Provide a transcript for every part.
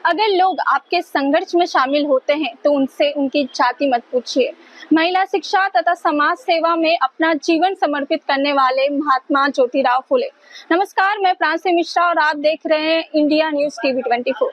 अगर लोग आपके संघर्ष में शामिल होते हैं तो उनसे उनकी जाति मत पूछिए। महिला शिक्षा तथा समाज सेवा में अपना जीवन समर्पित करने वाले महात्मा ज्योतिराव फुले। नमस्कार, मैं प्रांसी मिश्रा और आप देख रहे हैं इंडिया न्यूज टीवी 24।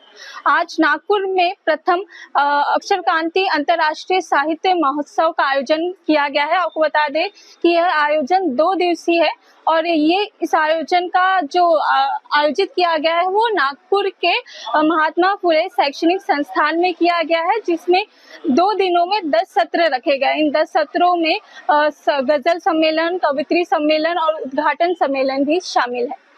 आज नागपुर में प्रथम अक्षर क्रांति अंतर्राष्ट्रीय साहित्य महोत्सव का आयोजन किया गया है। आपको बता दें कि यह आयोजन 2 दिवसीय है और इस आयोजन का जो आयोजित किया गया है वो नागपुर के महात्मा फुले शैक्षणिक संस्थान में किया गया है, जिसमें 2 दिनों में 10 सत्र रखे गए। इन 10 सत्रों में गजल सम्मेलन, कवित्री सम्मेलन और उद्घाटन सम्मेलन भी शामिल है।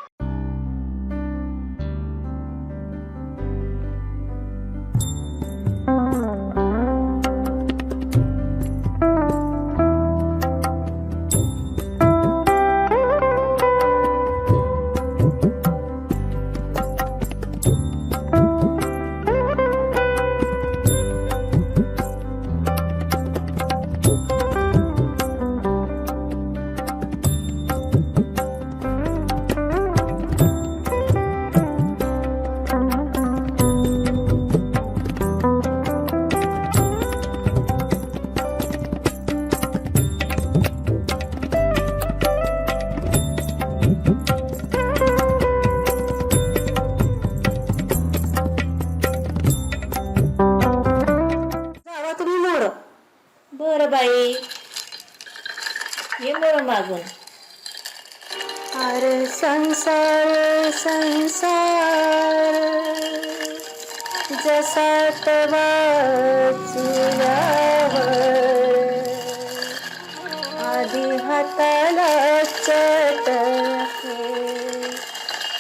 बरं बाई, ये मोर मागून। अरे संसार संसार जसा तवा आधी हाताला चटके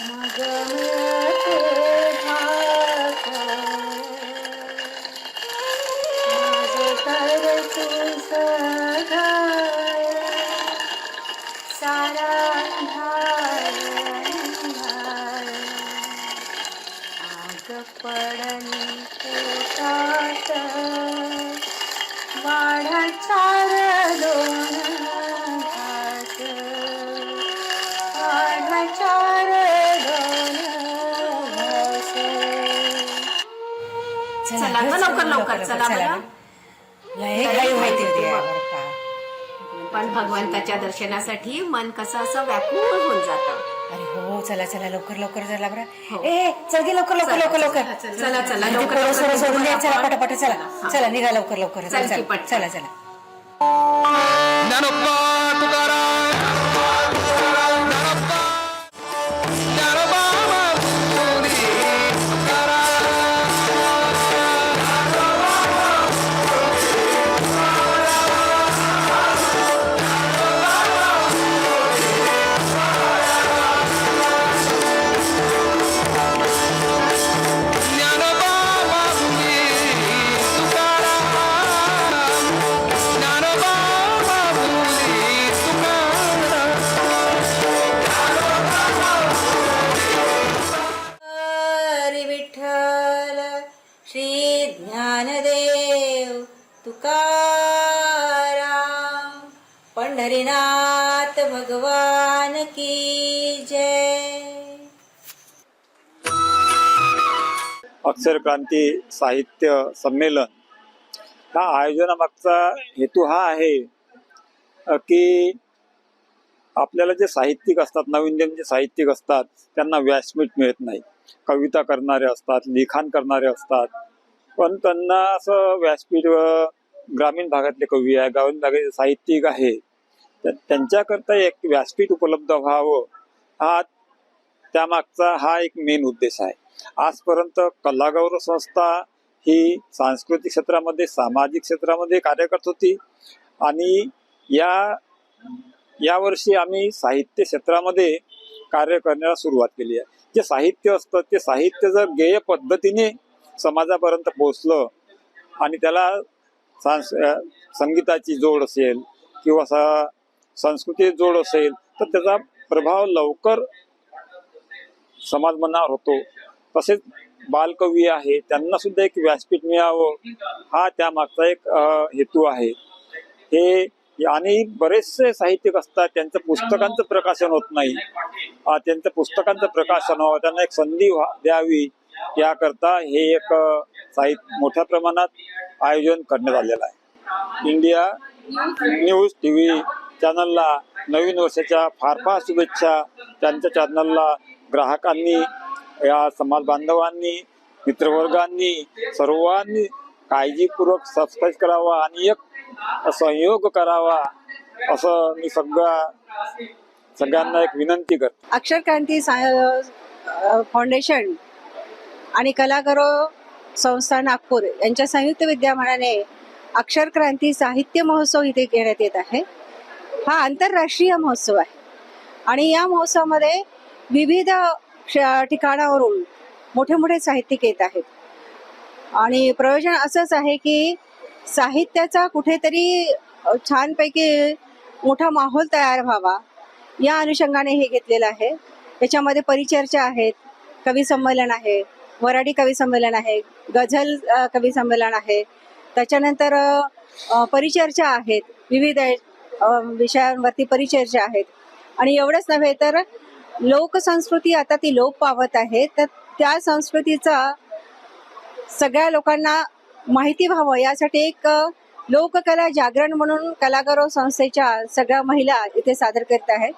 मग मिळते भाका माझं तर सारा आग पडली पोटात वाढा 4 दोन घास वाढा 4 दोन घास। चला लवकर लवकर चला बरं. पण भगवंताच्या दर्शनासाठी मन कसं असं व्याकुळ होऊन जातं. अरे हो, चला चला लवकर लवकर चला बरं. ए चल गे लवकर लवकर लवकर लवकर. चला चला लवकर सोडून द्या. चला पटापट चला चला निघा लवकर लवकर. चल की चला पट. चला चला. ज्ञानोबा तुकाराम ज्ञानोबा माऊली ज्ञानदेव तुकाराम पंढरीनाथ भगवान की जय। अक्षर क्रांती साहित्य संमेलन हा आयोजनामागचा हेतू हा आहे की आपल्याला जे साहित्यिक असतात, नवीन जे साहित्यिक असतात त्यांना व्यासपीठ मिळत नाही. कविता करणारे असतात, लिखाण करणारे असतात, पण त्यांना असं व्यासपीठ ग्रामीण भागातले कवी आहे, ग्रामीण भागातले साहित्यिक आहे, त्यांच्याकरता एक व्यासपीठ उपलब्ध व्हावं हा त्यामागचा हा एक मेन उद्देश आहे. आजपर्यंत कलागौरव संस्था ही सांस्कृतिक क्षेत्रामध्ये, सामाजिक क्षेत्रामध्ये कार्य करत होती आणि या वर्षी आम्ही साहित्य क्षेत्रामध्ये कार्य करण्याला सुरुवात केली आहे. जे साहित्य असतं ते साहित्य जर गेय पद्धतीने समाजापर्यंत पोहोचलं आणि त्याला संगीताची जोड असेल किंवा संस्कृतीची जोड असेल तर त्याचा प्रभाव लवकर समाज मनावर होतो. तसेच बालकवी आहे त्यांना सुद्धा एक व्यासपीठ मिळावं हा त्यामागचा एक हेतू आहे. हे आणि बरेचसे साहित्यिक असतात त्यांचं पुस्तकांचं प्रकाशन होत नाही, त्यांचं पुस्तकांचं प्रकाशन व्हावं, त्यांना एक संधी द्यावी याकरता हे एक साहित्य मोठ्या प्रमाणात आयोजन करण्यात आलेलं आहे. इंडिया न्यूज TV चॅनलला नवीन वर्षाच्या फार फार शुभेच्छा. त्यांच्या चॅनलला ग्राहकांनी, या समाज बांधवांनी, मित्रवर्गांनी सर्वांनी काळजीपूर्वक सबस्क्राईब करावा आणि एक सहयोग करावा असं मी सगळ्यांना एक विनंती करतो. अक्षर क्रांती फाउंडेशन आणि कलागौरव संस्था नागपूर यांच्या संयुक्त विद्यमानाने अक्षर क्रांती साहित्य महोत्सव इथे घेण्यात येत आहे. हा आंतरराष्ट्रीय महोत्सव आहे आणि या महोत्सवामध्ये विविध ठिकाणावरून मोठे मोठे साहित्यिक येत आहेत आणि प्रयोजन असंच आहे की साहित्याचा कुठेतरी छानपैकी मोठा माहोल तयार व्हावा या अनुषंगाने हे घेतलेलं आहे. त्याच्यामध्ये परिचर्चा आहेत, कवी संमेलन आहे, वराडी कवी संमेलन आहे, गझल कवी संमेलन आहे, त्याच्यानंतर परिचर्चा आहेत, विविध विषयांवरती परिचर्चा आहेत. आणि एवढंच नव्हे तर लोकसंस्कृती आता ती लोप पावत आहे, तर त्या संस्कृतीचा सगळ्या लोकांना माहिती व्हावं यासाठी एक लोककला जागरण म्हणून कलागौरव संस्थेच्या सगळ्या महिला इथे सादर करत आहेत.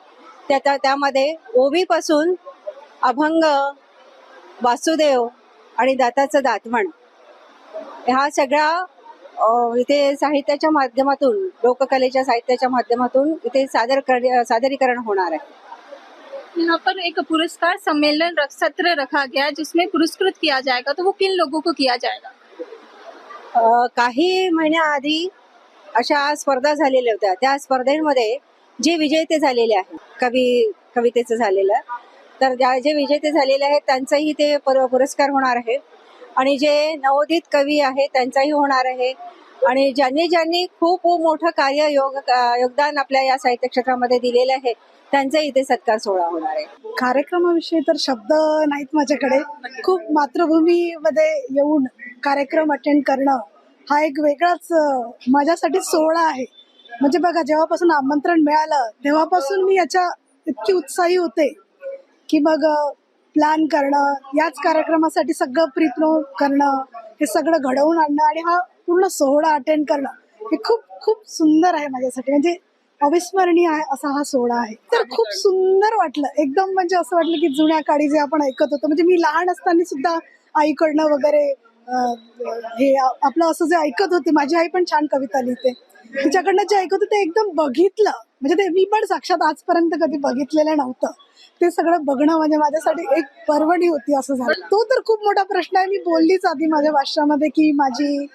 त्यामध्ये ओवीपासून अभंग, वासुदेव आणि दाताचं दातवण ह्या सगळ्या इथे साहित्याच्या माध्यमातून, लोककलेच्या साहित्याच्या माध्यमातून इथे सादरीकरण होणार आहे. यहाँ पर एक पुरस्कार सम्मेलन सत्र रखा गया जिसमें पुरस्कृत किया जाएगा, तो वो किन लोगों को किया जाएगा? काही महिन्याआधी अशा स्पर्धा झालेल्या होत्या. त्या स्पर्धेमध्ये जे विजेते झालेले आहेत, कवितेचं झालेलं, तर जे विजेते झालेले आहेत त्यांचाही ते पुरस्कार होणार आहे आणि जे नवोदित कवी आहेत त्यांचाही होणार आहे आणि ज्यांनी खूप मोठं कार्य योगदान आपल्या या साहित्य क्षेत्रामध्ये दिलेलं आहे त्यांचा इथे सत्कार सोहळा होणार आहे. कार्यक्रमाविषयी तर शब्द नाहीत माझ्याकडे. खूप मातृभूमीमध्ये येऊन कार्यक्रम अटेंड करणं हा एक वेगळाच माझ्यासाठी सोहळा आहे. म्हणजे बघा, जेव्हापासून आमंत्रण मिळालं तेव्हापासून मी याच्या इतकी उत्साही होते की मग प्लॅन करणं, याच कार्यक्रमासाठी सगळं प्रिप्रो करणं, हे सगळं घडवून आणणं आणि हा पूर्ण सोहळा अटेंड करणं हे खूप खूप सुंदर आहे माझ्यासाठी. म्हणजे अविस्मरणीय आहे असा हा सोहळा आहे. तर खूप सुंदर वाटलं एकदम. म्हणजे असं वाटलं की जुन्या काळी जे आपण ऐकत होतो, म्हणजे मी लहान असताना सुद्धा आईकडनं वगैरे हे आपलं असं जे ऐकत होते, माझी आई पण छान कविता लिहिते, तिच्याकडनं जे ऐकत होते ते एकदम बघितलं. म्हणजे ते मी पण साक्षात आजपर्यंत कधी बघितलेलं नव्हतं. ते सगळं बघणं म्हणजे माझ्यासाठी एक पर्वणी होती असं झालं. तो तर खूप मोठा प्रश्न आहे. मी बोललीच आधी माझ्या भाषणामध्ये की माझी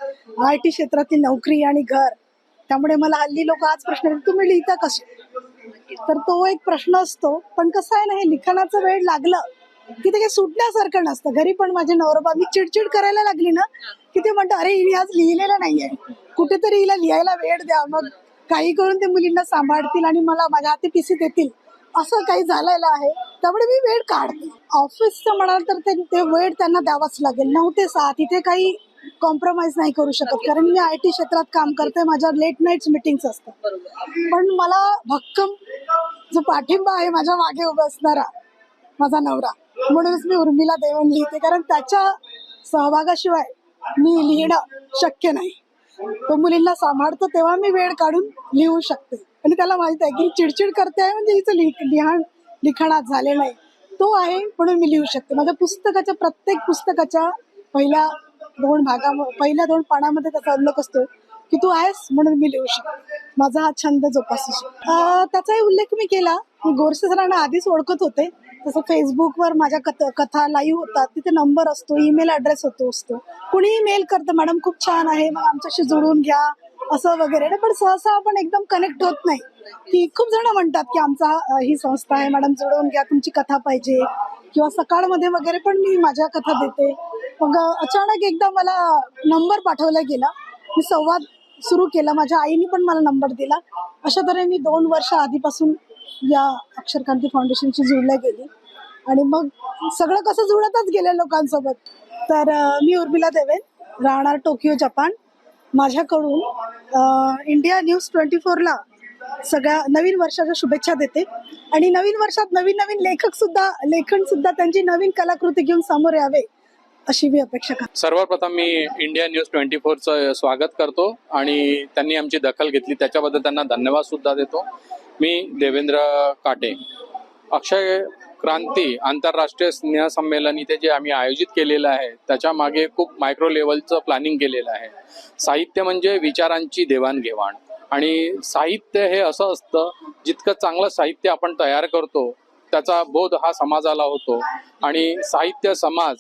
IT क्षेत्रातील नोकरी आणि घर, त्यामुळे मला हल्ली लोक आज प्रश्न विचारतात, तुम्ही लिहिता कसे? तर तो एक प्रश्न असतो. पण कसं आहे ना, हे लिखाणाचं वेळ लागलं की ते काही सुटण्यासारखं नसतं. घरी पण माझे नवरोबा, मी चिडचिड करायला लागली ना की ते म्हणतात, अरे हिने आज लिहिलेलं नाहीये, कुठेतरी हिला लिहायला वेळ द्या, मग काही करून ते मुलींना सांभाळतील आणि मला माझ्या हाती पिसी देतील, असं काही झालेलं आहे. त्यामुळे मी वेळ काढते. ऑफिसचं म्हणाल तर ते वेळ त्यांना द्यावाच लागेल. 9 ते 6 तिथे काही कॉम्प्रोमाइज नाही करू शकत, कारण मी IT क्षेत्रात काम करते, माझ्या लेट नाईट्स मीटिंग्स असतात. पण मला भक्कम जो पाठिंबा आहे माझ्या मागे उभा असणारा माझा नवरा, म्हणूनच मी उर्मिला देवन लिहिते, कारण त्याच्या सहभागाशिवाय मी लिहिणं शक्य नाही. तो मुलींना सांभाळतो तेव्हा मी वेळ काढून लिहू शकते आणि त्याला माहित आहे की चिडचिड करते आहे म्हणजे हिचं लिखाणात झाले नाही, तो आहे म्हणून मी लिहू शकते. माझ्या पुस्तकाच्या प्रत्येक पुस्तकाच्या पहिल्या 2 पानामध्ये त्याचा उल्लेख असतो की तू आहेस म्हणून मी लिहू शकते. माझा हा छंद जोपासू शकतो. त्याचाही उल्लेख मी केला. मी गोरसे सरांना आधीच ओळखत होते. तसं फेसबुकवर माझ्या कथा लाईव्ह होतात, तिथे नंबर असतो, ईमेल ॲड्रेस असतो. कुणीही मेल करतं, मॅडम खूप छान आहे, मग आमच्याशी जोडून घ्या असं वगैरे. पण सहसा आपण एकदम कनेक्ट होत नाही. की खूप जण म्हणतात की आमचा ही संस्था आहे, मॅडम जोडून घ्या, तुमची कथा पाहिजे, किंवा सकाळमध्ये वगैरे पण मी माझ्या कथा देते. मग अचानक एकदा मला नंबर पाठवला गेला, मी संवाद सुरू केला, माझ्या आईने पण मला नंबर दिला. अशा तऱ्हेने मी 2 वर्ष आधीपासून या अक्षर क्रांती फाउंडेशनशी जुळल्या गेली आणि मग सगळं कसं जुळतच गेलं लोकांसोबत. तर मी उर्मिला देवेन, राहणार टोकियो, जपान. माझ्याकडून इंडिया न्यूज 24ला सगळ्या नवीन वर्षाच्या शुभेच्छा देते आणि नवीन वर्षात नवीन लेखन सुद्धा त्यांची नवीन कलाकृती घेऊन समोर यावे अशी मी अपेक्षा करते. सर्वप्रथम मी इंडिया न्यूज 24चं स्वागत करतो आणि त्यांनी आमची दखल घेतली त्याच्याबद्दल त्यांना धन्यवाद सुद्धा देतो. मी देवेंद्र काटे. अक्षय क्रांती आंतरराष्ट्रीय स्नेहसंमेलन इथे जे आम्ही आयोजित केलेलं आहे त्याच्या मागे खूप मायक्रो लेवलचं प्लॅनिंग केलेलं आहे. साहित्य म्हणजे विचारांची देवाणघेवाण आणि साहित्य हे असं असतं जितकं चांगलं साहित्य आपण तयार करतो त्याचा बोध हा समाजाला होतो आणि साहित्य, समाज,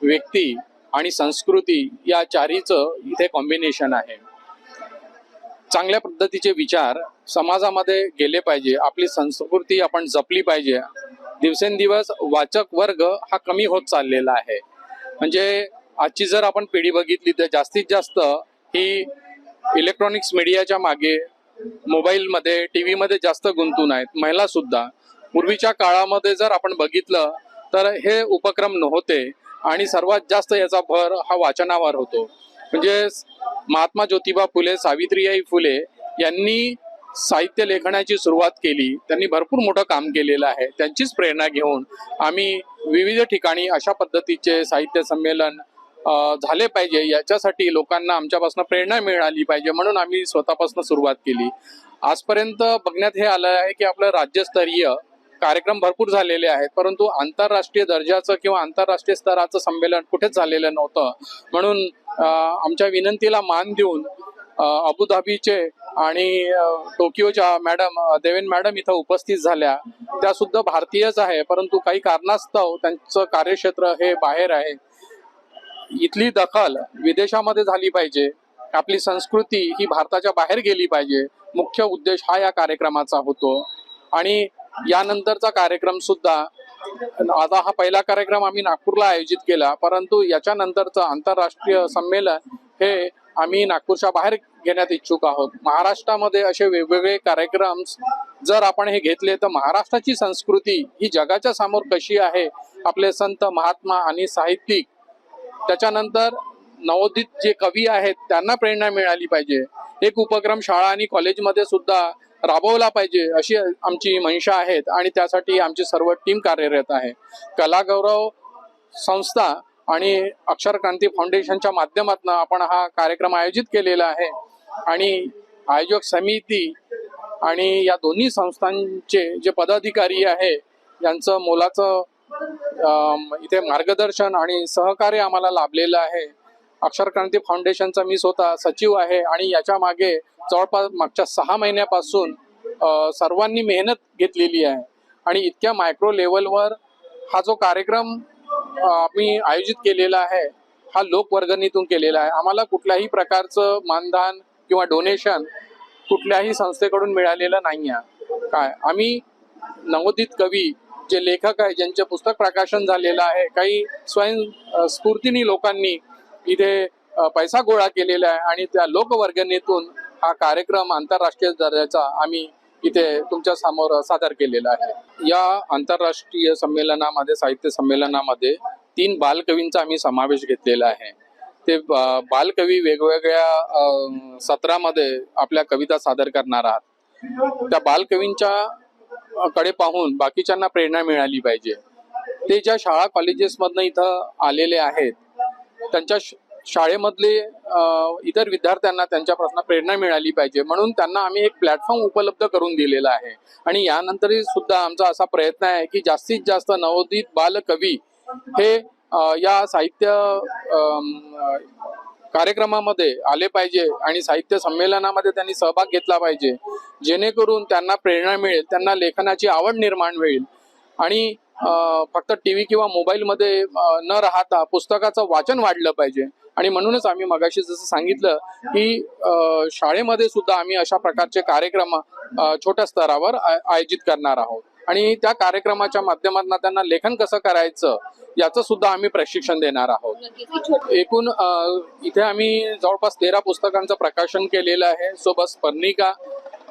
व्यक्ती आणि संस्कृती या चारीचं इथे कॉम्बिनेशन आहे. चांगल्या पद्धतीचे विचार समाजामध्ये गेले पाहिजे, आपली संस्कृती आपण जपली पाहिजे. दिवसेंदिवस वाचक वर्ग हा कमी होत चाललेला आहे. म्हणजे आजची जर आपण पिढी बघितली तर जास्तीत जास्त ही इलेक्ट्रॉनिक्स मीडियाच्या मागे, मोबाईलमध्ये, टी व्हीमध्ये जास्त गुंतून आहेत. महिला सुद्धा. पूर्वीच्या काळामध्ये जर आपण बघितलं तर हे उपक्रम नव्हते आणि सर्वात जास्त याचा भर हा वाचनावर होतो. म्हणजे महात्मा ज्योतिबा फुले, सावित्रीबाई फुले यांनी साहित्य लेखनाची सुरुवात केली. त्यांनी भरपूर मोठं काम केलेलं आहे. त्यांचीच प्रेरणा घेऊन आम्ही विविध ठिकाणी अशा पद्धतीचे साहित्य संमेलन झाले पाहिजे, याच्यासाठी लोकांना आमच्यापासून प्रेरणा मिळाली पाहिजे म्हणून आम्ही स्वतःपासून सुरुवात केली. आजपर्यंत बघण्यात हे आलं आहे की आपलं राज्यस्तरीय कार्यक्रम भरपूर झालेले आहेत, परंतु आंतरराष्ट्रीय दर्जाचं किंवा आंतरराष्ट्रीय स्तराचं संमेलन कुठेच झालेलं नव्हतं. म्हणून आमच्या विनंतीला मान देऊन अबुधाबीचे आणि टोकियोच्या मॅडम देवेन मॅडम इथं उपस्थित झाल्या. त्या सुद्धा भारतीयच आहे, परंतु काही कारणास्तव त्यांचं कार्यक्षेत्र हे बाहेर आहे. इथली दखल विदेशामध्ये झाली पाहिजे, आपली संस्कृती ही भारताच्या बाहेर गेली पाहिजे. मुख्य उद्देश हा या कार्यक्रमाचा होतो. आणि यानंतरचा कार्यक्रम सुद्धा, आता हा पहिला कार्यक्रम आम्ही नागपूरला आयोजित केला, परंतु याच्यानंतरचं आंतरराष्ट्रीय संमेलन हे आम्ही नागपूरच्या बाहेर घेण्यात इच्छुक आहोत. महाराष्ट्रामध्ये असे वेगवेगळे कार्यक्रम जर आपण हे घेतले तर महाराष्ट्राची संस्कृती ही जगाच्या समोर कशी आहे, आपले संत, महात्मा आणि साहित्यिक, त्याच्यानंतर नवोदित जे कवी आहेत त्यांना प्रेरणा मिळाली पाहिजे. एक उपक्रम शाळा आणि कॉलेजमध्ये सुद्धा राबवला पाहिजे अशी आमची मनशा आहेत आणि त्यासाठी आमची सर्व टीम कार्यरत आहे. कलागौरव संस्था आणि अक्षर क्रांती फाउंडेशनच्या माध्यमातून आपण हा कार्यक्रम आयोजित केलेला आहे आणि आयोजक समिती आणि या दोन्ही संस्थांचे जे पदाधिकारी आहे यांचं मोलाचं इथे मार्गदर्शन आणि सहकार्य आम्हाला लाभलेलं आहे. अक्षर क्रांती फाउंडेशनचा मी स्वतः सचिव आहे आणि याच्या मागे जवळपास मागच्या 6 महिन्यापासून सर्वांनी मेहनत घेतलेली आहे आणि इतक्या मायक्रो लेवलवर हा जो कार्यक्रम आम्ही आयोजित केलेला आहे हा लोकवर्गणीतून केलेला आहे. आम्हाला कुठल्याही प्रकारचं मानधन किंवा डोनेशन कुठल्याही संस्थेकडून मिळालेलं नाही आहे. काय आम्ही नवोदित कवी जे लेखक आहे, ज्यांचे पुस्तक प्रकाशन झालेलं आहे, काही स्वयंस्फूर्तीने लोकांनी इथे पैसा गोळा केलेला आहे आणि त्या लोकवर्गणीतून हा कार्यक्रम आंतरराष्ट्रीय दर्जाचा आम्ही इथे तुमच्या समोर सादर केलेला आहे. या आंतरराष्ट्रीय संमेलनामध्ये, साहित्य संमेलनामध्ये 3 बालकवींचा आम्ही समावेश घेतलेला आहे. ते बालकवी वेगवेगळ्या सत्रामध्ये आपल्या कविता सादर करणार आहात. त्या बालकवींच्या कडे पाहून बाकीच्यांना प्रेरणा मिळाली पाहिजे. ते ज्या शाळा कॉलेजेसमधनं इथं आलेले आहेत त्यांच्या शाळेमधले इतर विद्यार्थ्यांना त्यांच्यापासून प्रेरणा मिळाली पाहिजे म्हणून त्यांना आम्ही एक प्लॅटफॉर्म उपलब्ध करून दिलेला आहे. आणि यानंतरही सुद्धा आमचा असा प्रयत्न आहे की जास्तीत जास्त नवोदित बालकवी हे या साहित्य कार्यक्रमामध्ये आले पाहिजे आणि साहित्य संमेलनामध्ये त्यांनी सहभाग घेतला पाहिजे, जेणेकरून त्यांना प्रेरणा मिळेल, त्यांना लेखनाची आवड निर्माण होईल आणि फक्त टीव्ही किंवा मोबाईलमध्ये न राहता पुस्तकाचं वाचन वाढलं पाहिजे. आणि म्हणूनच आम्ही मगाशी जसं सांगितलं की शाळेमध्ये सुद्धा आम्ही अशा प्रकारचे कार्यक्रम छोट्या स्तरावर आयोजित करणार आहोत आणि त्या कार्यक्रमाच्या माध्यमातून त्यांना लेखन कसं करायचं याचं सुद्धा आम्ही प्रशिक्षण देणार आहोत. एकूण इथे आम्ही जवळपास 13 पुस्तकांचं प्रकाशन केलेलं आहे. सोबत स्मरणिका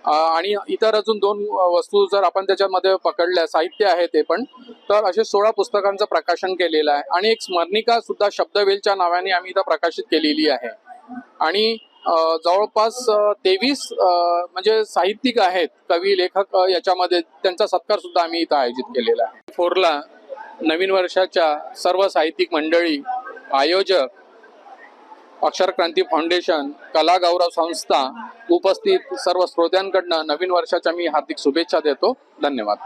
आणि इतर अजून 2 वस्तू जर आपण त्याच्यामध्ये पकडल्या, साहित्य आहे ते पण, तर असे 16 पुस्तकांचं प्रकाशन केलेलं आहे. आणि एक स्मरणिका सुद्धा शब्दवेलच्या नावाने आम्ही इथं प्रकाशित केलेली आहे. आणि जवळपास 23 म्हणजे साहित्यिक आहेत, कवी, लेखक याच्यामध्ये, त्यांचा सत्कार सुद्धा आम्ही इथं आयोजित केलेला आहे. 4ला नवीन वर्षाच्या सर्व साहित्यिक मंडळी आयोजक अक्षर क्रांती फाउंडेशन, कला गौरव संस्था, उपस्थित सर्व श्रोत्यांकडनं नवीन वर्षाच्या मी हार्दिक शुभेच्छा देतो. धन्यवाद.